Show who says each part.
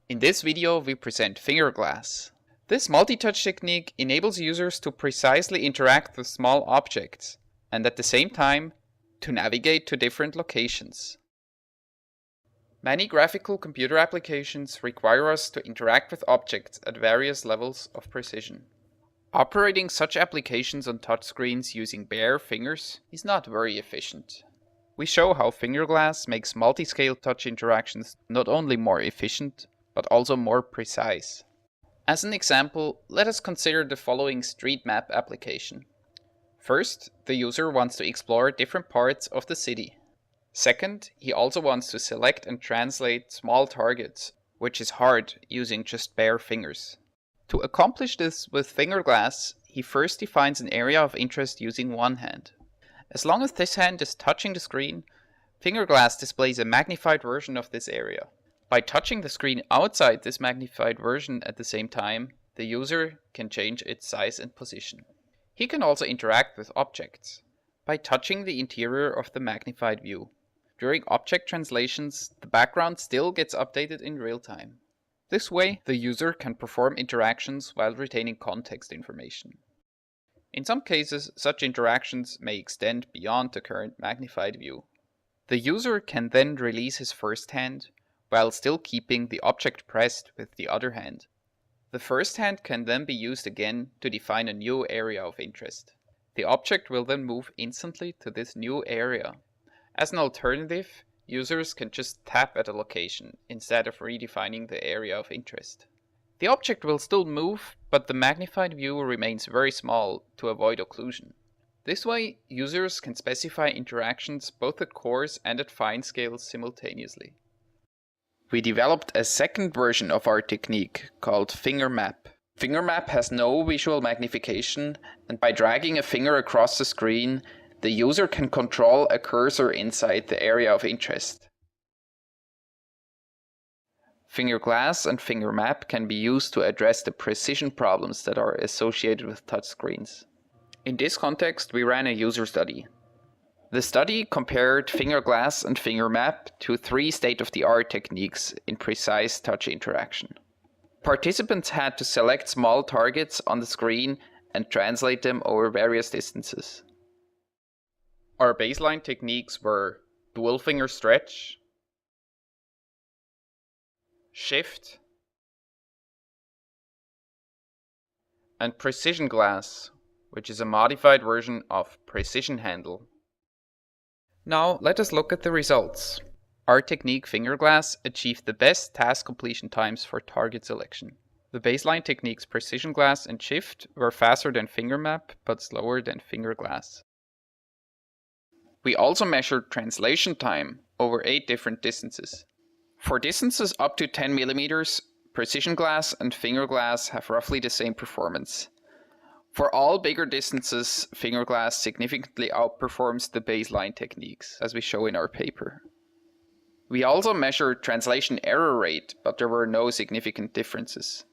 Speaker 1: In this video we present FingerGlass. This multi-touch technique enables users to precisely interact with small objects and at the same time to navigate to different locations. Many graphical computer applications require us to interact with objects at various levels of precision. Operating such applications on touchscreens using bare fingers is not very efficient. We show how FingerGlass makes multiscale touch interactions not only more efficient, but also more precise. As an example, let us consider the following street map application. First, the user wants to explore different parts of the city. Second, he also wants to select and translate small targets, which is hard using just bare fingers. To accomplish this with FingerGlass, he first defines an area of interest using one hand. As long as this hand is touching the screen, FingerGlass displays a magnified version of this area. By touching the screen outside this magnified version at the same time, the user can change its size and position. He can also interact with objects by touching the interior of the magnified view. During object translations, the background still gets updated in real time. This way, the user can perform interactions while retaining context information. In some cases, such interactions may extend beyond the current magnified view. The user can then release his first hand, while still keeping the object pressed with the other hand. The first hand can then be used again to define a new area of interest. The object will then move instantly to this new area. As an alternative, users can just tap at a location instead of redefining the area of interest. The object will still move, but the magnified view remains very small to avoid occlusion. This way, users can specify interactions both at coarse and at fine scales simultaneously. We developed a second version of our technique called FingerMap. FingerMap has no visual magnification, and by dragging a finger across the screen, the user can control a cursor inside the area of interest. FingerGlass and FingerMap can be used to address the precision problems that are associated with touchscreens. In this context, we ran a user study. The study compared FingerGlass and FingerMap to 3 state-of-the-art techniques in precise touch interaction. Participants had to select small targets on the screen and translate them over various distances. Our baseline techniques were dual finger stretch, shift, and precision glass, which is a modified version of precision handle. Now let us look at the results. Our technique FingerGlass achieved the best task completion times for target selection. The baseline techniques precision glass and shift were faster than FingerMap but slower than FingerGlass. We also measured translation time over 8 different distances. For distances up to 10 mm, precision glass and FingerGlass have roughly the same performance. For all bigger distances, FingerGlass significantly outperforms the baseline techniques, as we show in our paper. We also measured translation error rate, but there were no significant differences.